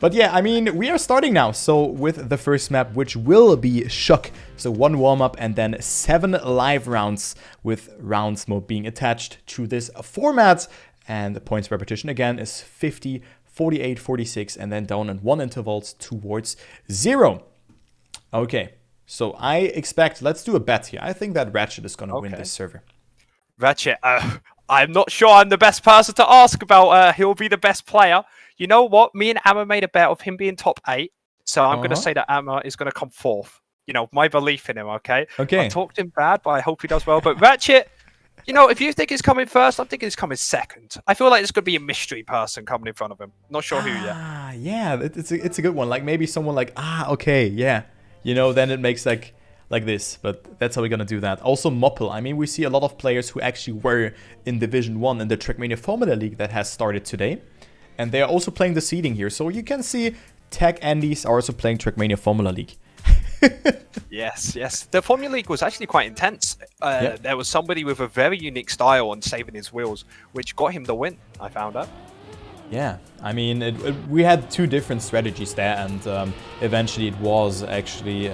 But yeah, I mean, we are starting now. So with the first map, which will be Shock. So 1 warm-up and then 7 live rounds with rounds mode being attached to this format. And the points repetition again is 50, 48, 46, and then down in 1 intervals towards 0. Okay, so I expect, let's do a bet here. I think that Ratchet is going to win this server. Ratchet, I'm not sure I'm the best person to ask about who'll be the best player. You know what? Me and Amma made a bet of him being top 8. So I'm going to say that Amma is going to come 4th. You know, my belief in him, okay? I talked him bad, but I hope he does well. But Ratchet, you know, if you think he's coming 1st, I'm thinking he's coming 2nd. I feel like there's going to be a mystery person coming in front of him. Not sure who yet. Yeah, it's a good one. Like maybe someone like, okay, yeah. You know, then it makes like this, but that's how we're gonna do that. Also Moppel, I mean, we see a lot of players who actually were in Division 1 in the Trackmania Formula League that has started today. And they are also playing the seeding here. So you can see Tech Andes are also playing Trackmania Formula League. Yes. The Formula League was actually quite intense. There was somebody with a very unique style on saving his wheels, which got him the win, I found out. Yeah, I mean, we had 2 different strategies there, and eventually it was actually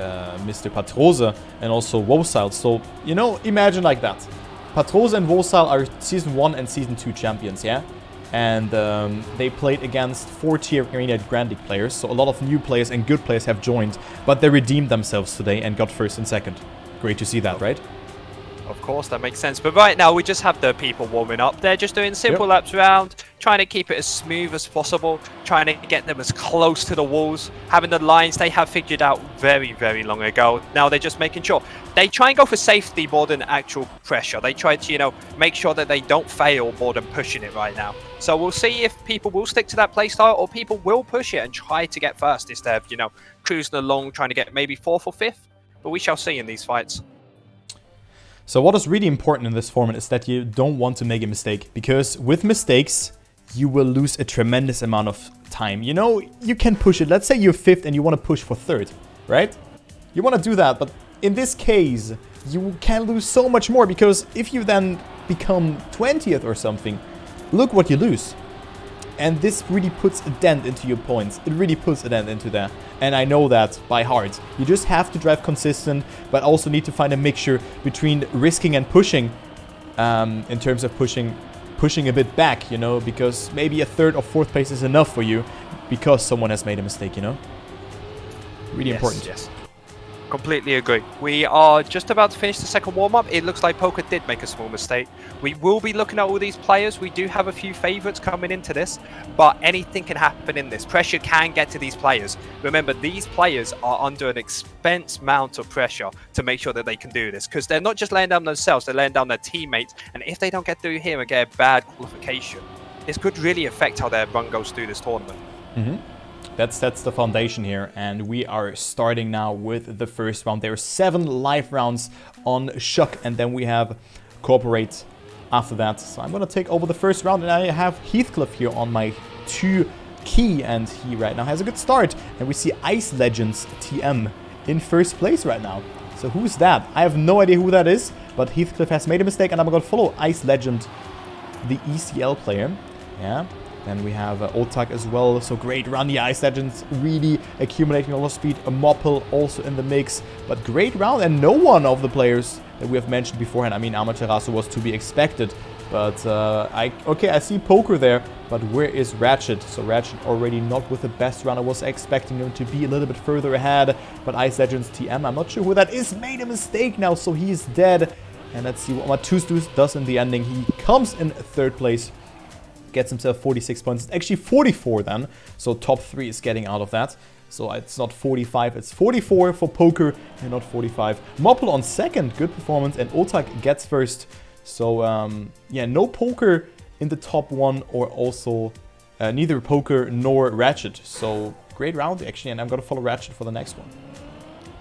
Mr. Patrose and also Wosile. So, you know, imagine like that. Patrose and Wosile are Season 1 and Season 2 champions, yeah? And they played against 4 Trackmania Grand League players, so a lot of new players and good players have joined, but they redeemed themselves today and got 1st and 2nd. Great to see that, right? Of course, that makes sense. But right now, we just have the people warming up. They're just doing simple laps around, trying to keep it as smooth as possible, trying to get them as close to the walls, having the lines they have figured out very, very long ago. Now they're just making sure. They try and go for safety more than actual pressure. They try to, you know, make sure that they don't fail more than pushing it right now. So we'll see if people will stick to that playstyle or people will push it and try to get 1st instead of, you know, cruising along, trying to get maybe 4th or 5th. But we shall see in these fights. So what is really important in this format is that you don't want to make a mistake, because with mistakes, you will lose a tremendous amount of time. You know, you can push it. Let's say you're 5th and you want to push for 3rd, right? You want to do that, but in this case, you can lose so much more, because if you then become 20th or something, look what you lose. And this really puts a dent into your points. It really puts a dent into that. And I know that by heart. You just have to drive consistent, but also need to find a mixture between risking and pushing. In terms of pushing a bit back, you know, because maybe a 3rd or 4th place is enough for you because someone has made a mistake, you know. Really important. Yes. Completely agree. We are just about to finish the 2nd warm-up. It looks like Poker did make a small mistake. We will be looking at all these players. We do have a few favourites coming into this, but anything can happen in this. Pressure can get to these players. Remember, these players are under an expense amount of pressure to make sure that they can do this, because they're not just laying down themselves, they're laying down their teammates, and if they don't get through here and get a bad qualification, this could really affect how their run goes through this tournament. That's the foundation here, and we are starting now with the first round. There are 7 live rounds on Shock, and then we have Corporate after that. So I'm going to take over the first round, and I have Heathcliff here on my 2 key, and he right now has a good start. And we see Ice Legends TM in 1st place right now. So who's that? I have no idea who that is, but Heathcliff has made a mistake, and I'm going to follow Ice Legend, the ECL player. Yeah. Then we have Otak as well, so great run. The Ice Legends really accumulating a lot of speed. A Moppel also in the mix, but great round, and no one of the players that we have mentioned beforehand. I mean, Amaterasu was to be expected, but I see Poker there, but where is Ratchet? So Ratchet already not with the best run. I was expecting him to be a little bit further ahead, but Ice Legends TM, I'm not sure who that is, made a mistake now, so he's dead. And let's see what Matustus does in the ending. He comes in 3rd place. Gets himself 46 points. It's actually 44 then. So top 3 is getting out of that. So it's not 45, it's 44 for Poker and not 45. Moppel on 2nd, good performance. And Otak gets 1st. So yeah, no Poker in the top 1, or also neither Poker nor Ratchet. So great round actually, and I'm going to follow Ratchet for the next one.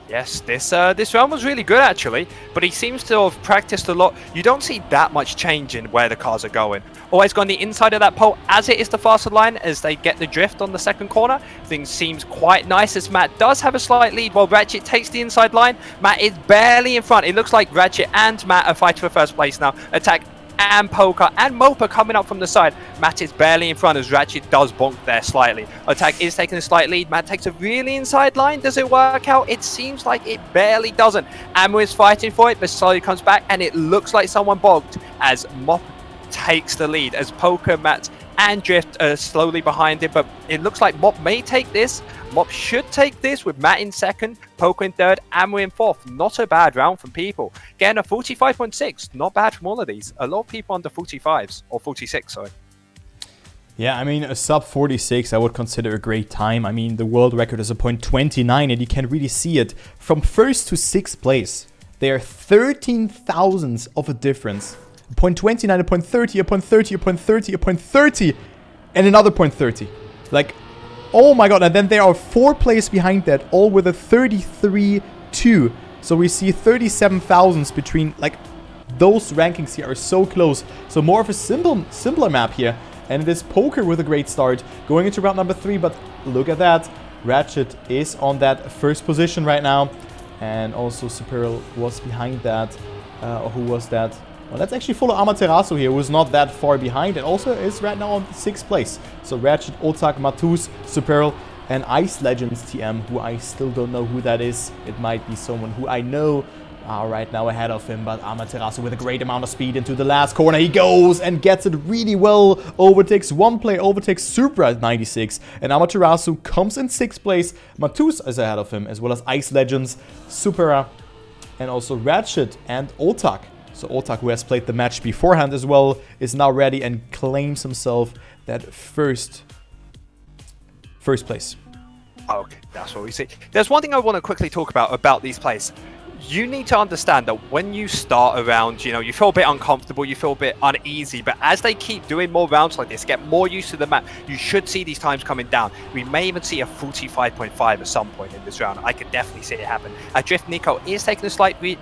Yes, this round was really good actually, but he seems to have practiced a lot. You don't see that much change in where the cars are going. Always go on the inside of that pole, as it is the faster line as they get the drift on the 2nd corner. Things seems quite nice as Matt does have a slight lead while Ratchet takes the inside line. Matt is barely in front. It looks like Ratchet and Matt are fighting for 1st place now. Attack and Poker and Mopa coming up from the side. Matt is barely in front as Ratchet does bonk there slightly. Attack is taking a slight lead. Matt takes a really inside line. Does it work out? It seems like it barely doesn't. Ammo is fighting for it, but slowly comes back, and it looks like someone bonked as Mop takes the lead as Poker, Matt, and Drift are slowly behind him, but it looks like Mop may take this. Mop should take this with Matt in second, Poker in third, and we're in fourth. Not a bad round from people. Getting a 45.6, not bad from all of these. A lot of people under 45s, or 46, sorry. Yeah, I mean, a sub 46 I would consider a great time. I mean, the world record is a .29, and you can really see it. From first to sixth place, there are 13 thousandths of a difference. A .29, a .30, a .30, a .30, a .30, and another .30. Like, oh my god, and then there are 4 plays behind that, all with a 33-2. So we see 37 thousandths between, like, those rankings here are so close. So more of a simpler map here. And it is Poker with a great start, going into round number 3, but look at that. Ratchet is on that first position right now. And also Superl was behind that. Who was that? Well, let's actually follow Amaterasu here, who's not that far behind, and also is right now on 6th place. So Ratchet, Otak, Matus, Superl, and Ice Legends TM, who I still don't know who that is. It might be someone who I know right now ahead of him, but Amaterasu with a great amount of speed into the last corner. He goes and gets it really well. Overtakes one play, overtakes Supra at 96, and Amaterasu comes in 6th place. Matus is ahead of him, as well as Ice Legends, Supra, and also Ratchet and Otak. So Otak, who has played the match beforehand as well, is now ready and claims himself that first place. Okay, that's what we see. There's one thing I want to quickly talk about these plays. You need to understand that when you start a round, you know, you feel a bit uncomfortable, you feel a bit uneasy, but as they keep doing more rounds like this, get more used to the map, you should see these times coming down. We may even see a 45.5 at some point in this round. I could definitely see it happen. Drift Nico is taking a slight lead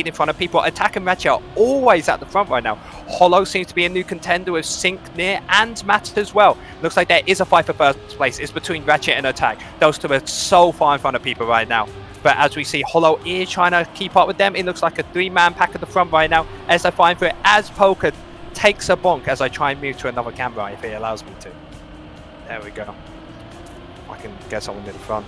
in front of people. Attack and Ratchet are always at the front right now. Hollow seems to be a new contender with Sync near and Matt as well. Looks like there is a fight for first place. It's between Ratchet and Attack. Those two are so far in front of people right now. But as we see, Hollow is trying to keep up with them. It looks like a 3-man pack at the front right now as they find for it. As Poker takes a bonk as I try and move to another camera if it allows me to. There we go. I can get someone in the front.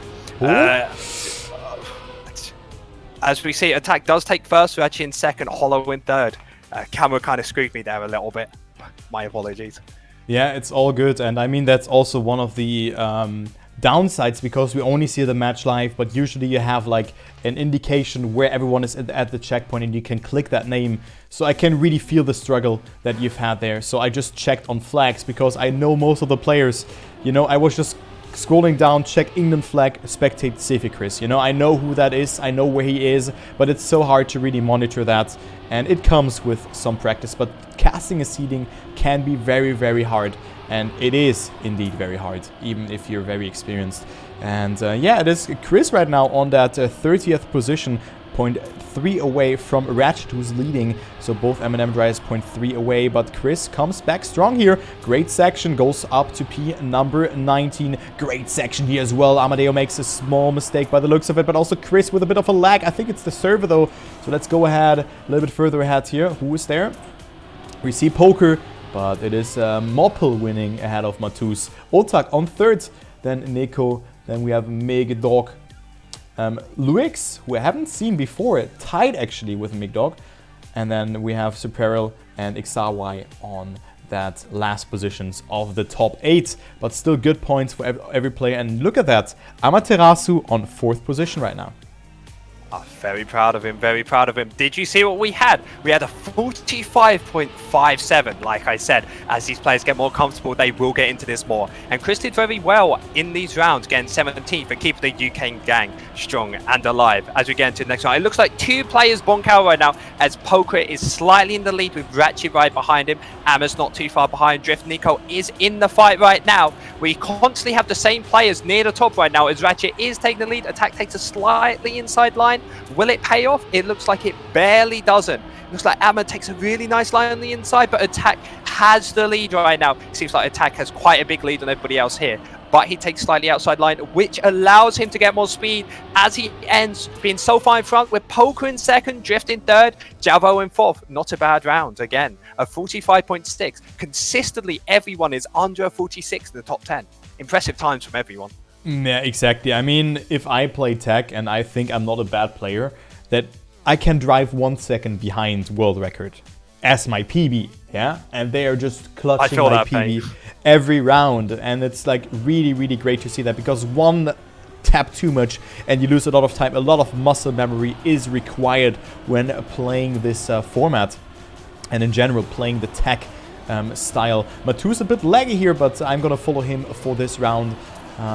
As we see, Attack does take first, Ratchet in second, Hollow in third. Camera kind of screwed me there a little bit. My apologies. Yeah, it's all good. And I mean, that's also one of the downsides, because we only see the match live, but usually you have like an indication where everyone is at the checkpoint and you can click that name. So I can really feel the struggle that you've had there. So I just checked on flags because I know most of the players. You know, I was just scrolling down, check England flag, spectate Civic Chris. You know, I know who that is, I know where he is, but it's so hard to really monitor that. And it comes with some practice, but casting a seeding can be very, very hard. And it is indeed very hard, even if you're very experienced. And yeah, it is Chris right now on that 30th position, 0.3 away from Ratchet, who's leading. So both M&M Dryas 0.3 away, but Chris comes back strong here. Great section, goes up to P number 19. Great section here as well. Amadeo makes a small mistake by the looks of it, but also Chris with a bit of a lag. I think it's the server though. So let's go ahead a little bit further ahead here. Who is there? We see Poker, but it is Moppel winning ahead of Matus. Otak on third, then Nico, then we have Megdog. Luix, who I haven't seen before, tied actually with Megdog. And then we have Superl and Ixawai on that last positions of the top 8. But still good points for every player. And look at that, Amaterasu on 4th position right now. Very proud of him, very proud of him. Did you see what we had? We had a 45.57, like I said. As these players get more comfortable, they will get into this more. And Chris did very well in these rounds, getting 17th and keeping the UK gang strong and alive. As we get into the next round, it looks like 2 players bonk out right now, as Poker is slightly in the lead with Ratchet right behind him. Amma's not too far behind. Drift Nico is in the fight right now. We constantly have the same players near the top right now, as Ratchet is taking the lead. Attack takes a slightly inside line. Will it pay off? It looks like it barely doesn't. It looks like Amma takes a really nice line on the inside, but Attack has the lead right now. It seems like Attack has quite a big lead on everybody else here. but he takes slightly outside line, which allows him to get more speed as he ends being so far in front with Poker in second, Drift in third, Javo in fourth. Not a bad round. Again, a 45.6. Consistently, everyone is under a 46 in the top 10. Impressive times from everyone. Yeah, exactly. I mean, if I play tech and I think I'm not a bad player, that I can drive 1 second behind world record as my PB, yeah? And they are just clutching my PB every round. And it's like really, really great to see that, because one tap too much and you lose a lot of time. A lot of muscle memory is required when playing this format. And in general, playing the tech style. Matu's a bit laggy here, but I'm gonna follow him for this round.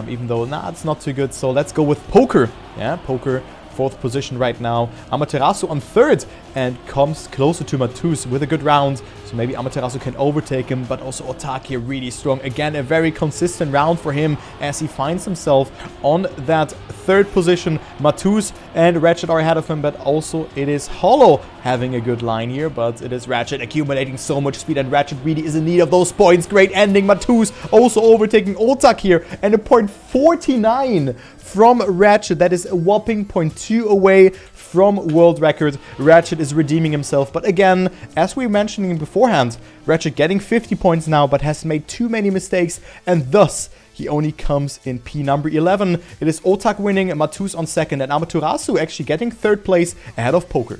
Even though, it's not too good. So let's go with Poker. Yeah, Poker, 4th position right now. Amaterasu on 3rd and comes closer to Matus with a good round. So maybe Amaterasu can overtake him, but also Otake really strong. Again, a very consistent round for him as he finds himself on that 3rd position. Matus and Ratchet are ahead of him, but also it is Hollow having a good line here, but it is Ratchet accumulating so much speed, and Ratchet really is in need of those points. Great ending. Matus also overtaking Otake here, and a point 49 from Ratchet. That is a whopping 0.2 away from world record. Ratchet is redeeming himself, but again, as we were mentioning beforehand, Ratchet getting 50 points now, but has made too many mistakes, and thus he only comes in P number 11. It is Otak winning, Matus on 2nd, and Amaterasu actually getting 3rd place ahead of Poker.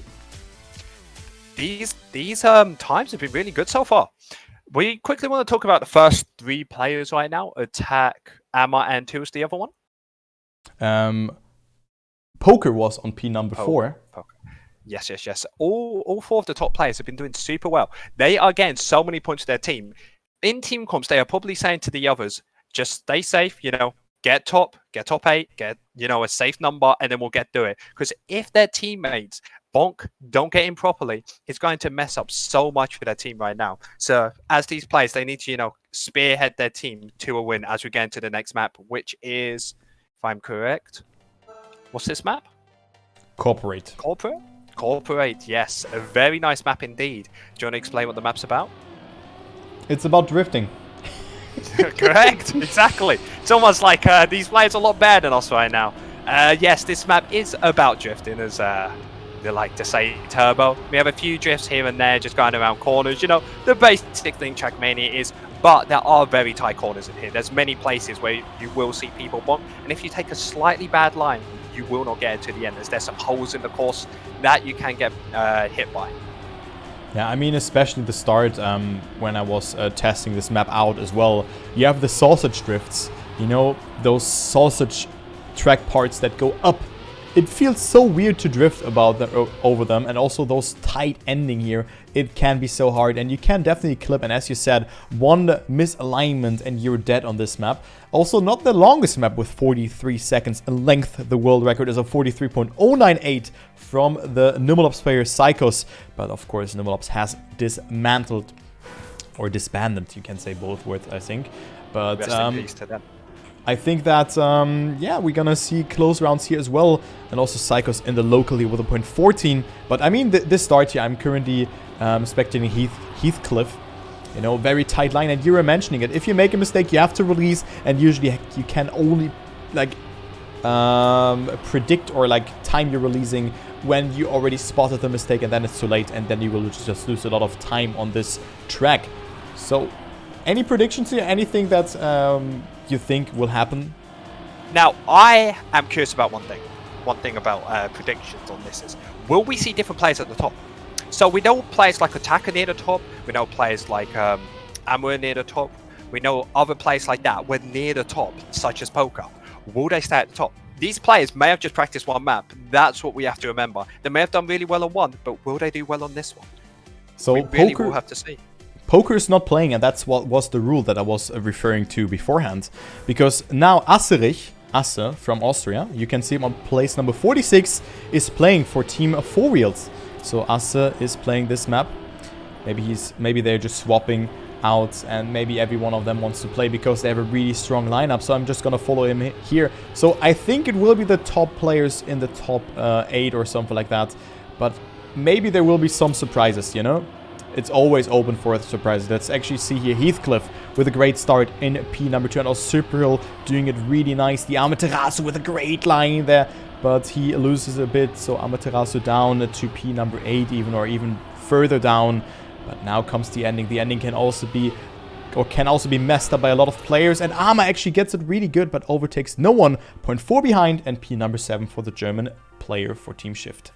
These times have been really good so far. We quickly want to talk about the first 3 players right now. Attack, Amma, and who's the other one? Poker was on P number 4. Poker. Yes. All 4 of the top players have been doing super well. They are getting so many points to their team. In team comps, they are probably saying to the others, just stay safe, get top 8, get, a safe number, and then we'll get through it. Because if their teammates bonk, don't get in properly, it's going to mess up so much for their team right now. So as these players, they need to, spearhead their team to a win as we get into the next map, which is, if I'm correct, what's this map? Corporate. Corporate, yes. A very nice map indeed. Do you want to explain what the map's about? It's about drifting. Correct, exactly. It's almost like these players are a lot better than us right now. Yes, this map is about drifting, as they like to say, turbo. We have a few drifts here and there, just going around corners. The basic thing Trackmania is, but there are very tight corners in here. There's many places where you will see people bonk, and if you take a slightly bad line, you will not get to the end, as there's some holes in the course that you can get hit by. Yeah, I mean, especially the start, when I was testing this map out as well, you have the sausage drifts, those sausage track parts that go up. It feels so weird to drift over them, and also those tight ending here, it can be so hard, and you can definitely clip, and as you said, one misalignment and you're dead on this map. Also, not the longest map with 43 seconds in length. The world record is of 43.098 from the Numalops player Psychos, but of course Numalops has dismantled, or disbanded, you can say both words, I think. But rest in peace to them. I think that, we're gonna see close rounds here as well. And also Psychos in the locally with a point 14. But I mean, this start here, I'm currently spectating Heathcliff. Very tight line. And you were mentioning it. If you make a mistake, you have to release. And usually you can only, predict or, time you're releasing when you already spotted the mistake. And then it's too late. And then you will just lose a lot of time on this track. So, any predictions here? Anything that you think will happen? Now, I am curious about one thing. One thing about predictions on this is, will we see different players at the top? So we know players like Attacker near the top. We know players like Amur near the top. We know other players like that were near the top, such as Poker. Will they stay at the top? These players may have just practiced one map. That's what we have to remember. They may have done really well on one, but will they do well on this one? So we really will have to see. Poker is not playing, and that's what was the rule that I was referring to beforehand. Because now Asse from Austria, you can see him on place number 46, is playing for Team 4 Wheels. So Asse is playing this map. Maybe they're just swapping out, and maybe every one of them wants to play because they have a really strong lineup. So I'm just gonna follow him here. So I think it will be the top players in the top 8 or something like that. But maybe there will be some surprises, it's always open for surprises. Let's actually see here Heathcliff with a great start in P number 2, and also Superil doing it really nice. The Amaterasu with a great line there, but he loses a bit, so Amaterasu down to P number 8 even, or even further down. But now comes the ending. The ending can also be messed up by a lot of players, and Arma actually gets it really good, but overtakes no one. 0.4 behind, and P number 7 for the German player for Team Shift.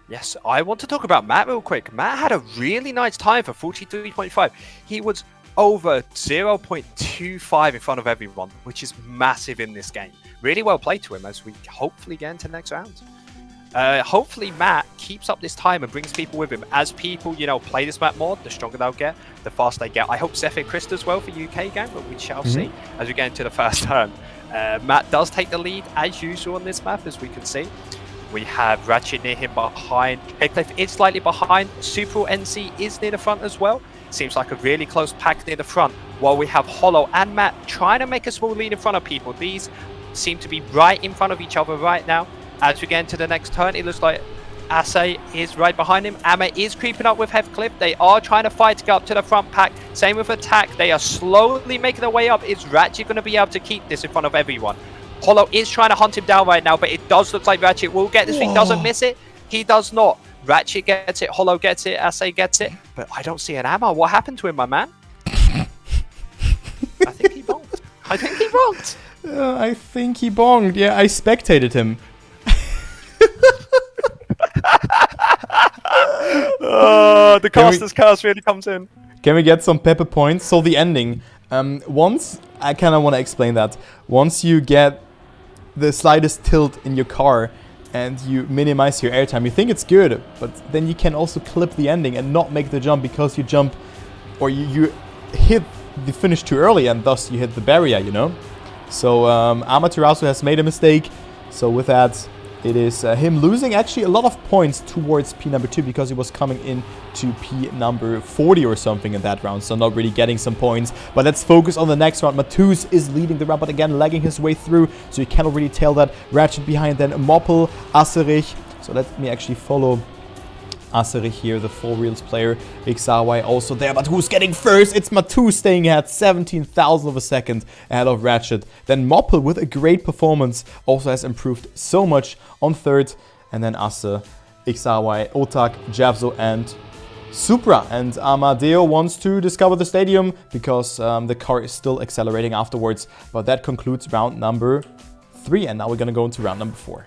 Yes, I want to talk about Matt real quick. Matt had a really nice time for 43.5. He was over 0.25 in front of everyone, which is massive in this game. Really well played to him as we hopefully get into the next round. Hopefully Matt keeps up this time and brings people with him. As people, play this map more, the stronger they'll get, the faster they get. I hope Zephyr Chris does well for UK game, but we shall see as we get into the first turn. Matt does take the lead as usual on this map, as we can see. We have Ratchet near him behind. Heathcliff is slightly behind. Super NC is near the front as well. Seems like a really close pack near the front. While we have Hollow and Matt trying to make a small lead in front of people. These seem to be right in front of each other right now. As we get into the next turn, it looks like Assay is right behind him. Amma is creeping up with Heathcliff. They are trying to fight to get up to the front pack. Same with Attack. They are slowly making their way up. Is Ratchet going to be able to keep this in front of everyone? Hollow is trying to hunt him down right now, but it does look like Ratchet will get this. He doesn't miss it. He does not. Ratchet gets it. Hollow gets it. Assay gets it. But I don't see an Amma. What happened to him, my man? I think he bonked. I think he bonked. I think he bonged. Yeah, I spectated him. The caster's curse really comes in. Can we get some pepper points? So the ending. Once, I kind of want to explain that. Once you get the slightest tilt in your car and you minimize your airtime, you think it's good, but then you can also clip the ending and not make the jump because you jump, or you hit the finish too early and thus you hit the barrier, So Amaterasu has made a mistake. So with that, it is him losing actually a lot of points towards P number 2 because he was coming in to P number 40 or something in that round. So not really getting some points. But let's focus on the next round. Matus is leading the round, but again lagging his way through. So you cannot really tell that. Ratchet behind, then Moppel, Aserich. So let me actually follow Aserich here, the 4 Reels player. Ixawai also there, but who's getting first? It's Matus staying at 17,000 of a second ahead of Ratchet. Then Moppel with a great performance also has improved so much on third. And then Asse, Ixawai, Otak, Javzo, and Supra. And Amadeo wants to discover the stadium because the car is still accelerating afterwards. But that concludes round number 3, and now we're going to go into round number 4.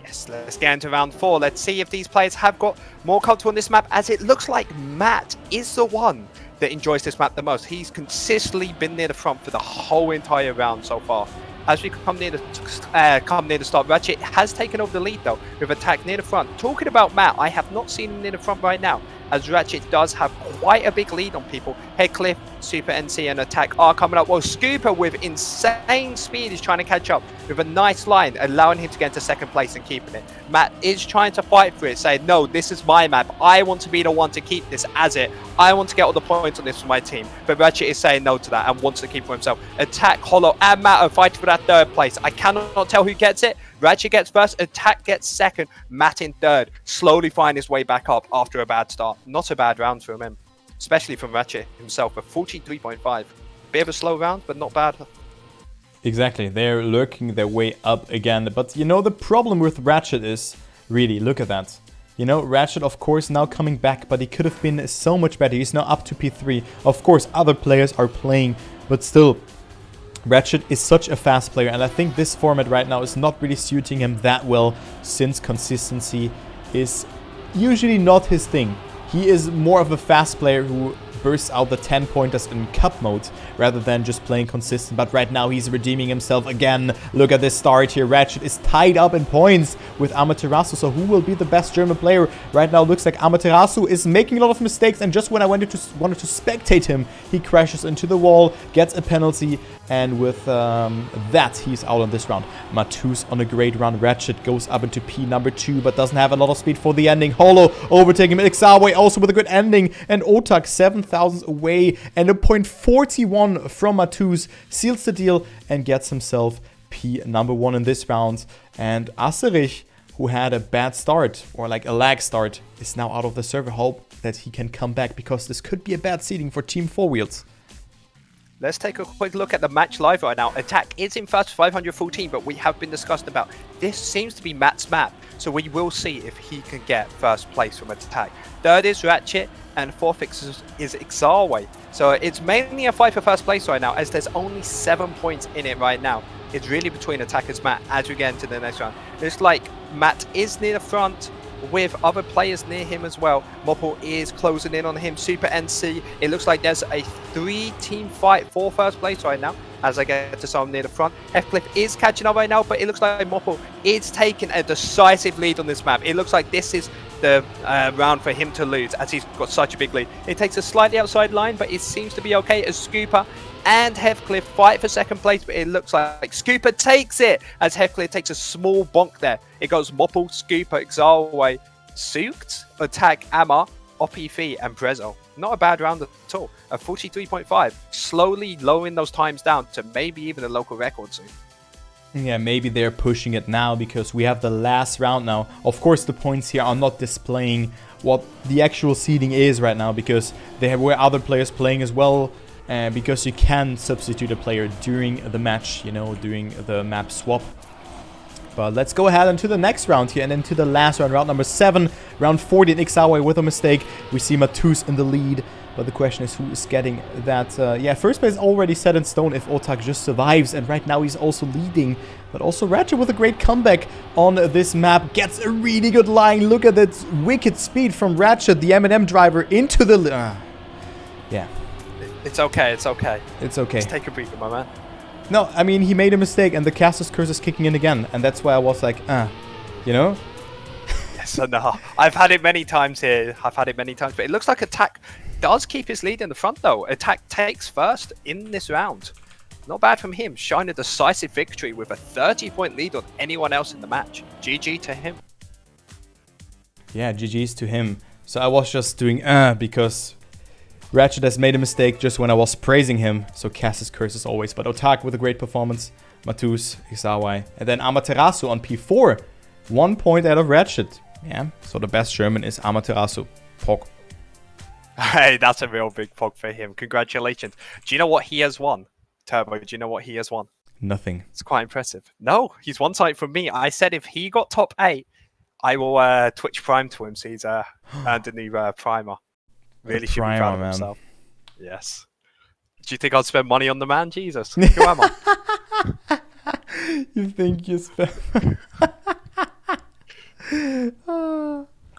Yes, let's get into round 4. Let's see if these players have got more comfortable on this map, as it looks like Matt is the one that enjoys this map the most. He's consistently been near the front for the whole entire round so far. As we come near the start, Ratchet has taken over the lead though, with Attack near the front. Talking about Matt, I have not seen him near the front right now, as Ratchet does have quite a big lead on people. Heathcliff, Super NC, and Attack are coming up. Well, Scooper with insane speed is trying to catch up with a nice line, allowing him to get into second place and keeping it. Matt is trying to fight for it, saying, no, this is my map. I want to be the one to keep this as it. I want to get all the points on this for my team. But Ratchet is saying no to that and wants to keep for himself. Attack, Hollow, and Matt are fighting for that third place. I cannot tell who gets it. Ratchet gets first, Attack gets second, Matt in third, slowly find his way back up after a bad start. Not a bad round from him, especially from Ratchet himself, a 43.5. Bit of a slow round, but not bad. Exactly, they're lurking their way up again. But the problem with Ratchet is, really, look at that. Ratchet, of course, now coming back, but he could have been so much better. He's now up to P3. Of course, other players are playing, but still, Ratchet is such a fast player, and I think this format right now is not really suiting him that well, since consistency is usually not his thing. He is more of a fast player who bursts out the 10 pointers in cup mode rather than just playing consistent. But right now he's redeeming himself again. Look at this start here. Ratchet is tied up in points with Amaterasu. So who will be the best German player? Right now looks like Amaterasu is making a lot of mistakes, and just when I wanted to spectate him, he crashes into the wall, gets a penalty, and with that he's out on this round. Matus on a great run. Ratchet goes up into P number 2 but doesn't have a lot of speed for the ending. Hollow overtaking him. Ixaway also with a good ending, and Otak 7,000 away, and a 0.41 from Matus seals the deal and gets himself P number 1 in this round. And Aserich, who had a bad start, or like a lag start, is now out of the server. that he can come back, because this could be a bad seeding for Team 4 Wheels. Let's take a quick look at the match live right now. Attack is in first, 514, but we have been discussed about this seems to be Matt's map, so we will see if he can get first place from Attack. Third is Ratchet, and fourth is Exalway. So it's mainly a fight for first place right now, as there's only 7 points in it right now. It's really between Attacker's Matt as we get into the next round. Looks like Matt is near the front, with other players near him as well. Moppel is closing in on him. Super NC, it looks like there's a 3-team fight for first place right now as I get to someone near the front. Heathcliff is catching up right now, but it looks like Moppel is taking a decisive lead on this map. It looks like this is the round for him to lose, as he's got such a big lead. It takes a slightly outside line, but it seems to be okay as Scooper and Heathcliff fight for second place, but it looks like Scooper takes it as Heathcliff takes a small bonk there. It goes Moppel, Scooper, Exalway, Sukt, Attack, Amma, Opifi, and Prezzo. Not a bad round at all. A 43.5, slowly lowering those times down to maybe even a local record soon. Yeah, maybe they're pushing it now because we have the last round now. Of course, the points here are not displaying what the actual seeding is right now, because there were other players playing as well. Because you can substitute a player during the match, you know, during the map swap. But let's go ahead into the next round here, and into the last round, round number 7, round 40 in Ixawe with a mistake. We see Matus in the lead, but the question is who is getting that. Yeah, first place already set in stone if Otak just survives, and right now he's also leading. But also Ratchet with a great comeback on this map gets a really good line. Look at that wicked speed from Ratchet, the M&M driver, into the... yeah. It's okay, it's okay. It's okay. Just take a breather, my man. No, I mean, he made a mistake, and the caster's curse is kicking in again. And that's why I was like, you know? Yes, I know. I've had it many times here. I've had it many times. But it looks like Attack does keep his lead in the front, though. Attack takes first in this round. Not bad from him. Showing a decisive victory with a 30-point lead on anyone else in the match. GG to him. Yeah, GG's to him. So I was just doing, because... Ratchet has made a mistake just when I was praising him, so Cass's curse as always. But Otak with a great performance, Matus, Isawai, and then Amaterasu on P4. 1 point out of Ratchet. Yeah, so the best German is Amaterasu. Pog. Hey, that's a real big pog for him. Congratulations. Do you know what he has won? Turbo, do you know what he has won? Nothing. It's quite impressive. No, he's one side from me. I said if he got top 8, I will Twitch Prime to him, so he's earned a new primer. Really should be proud of himself. Yes. Do you think I'd spend money on the man? Jesus. Who am I? You think you spend...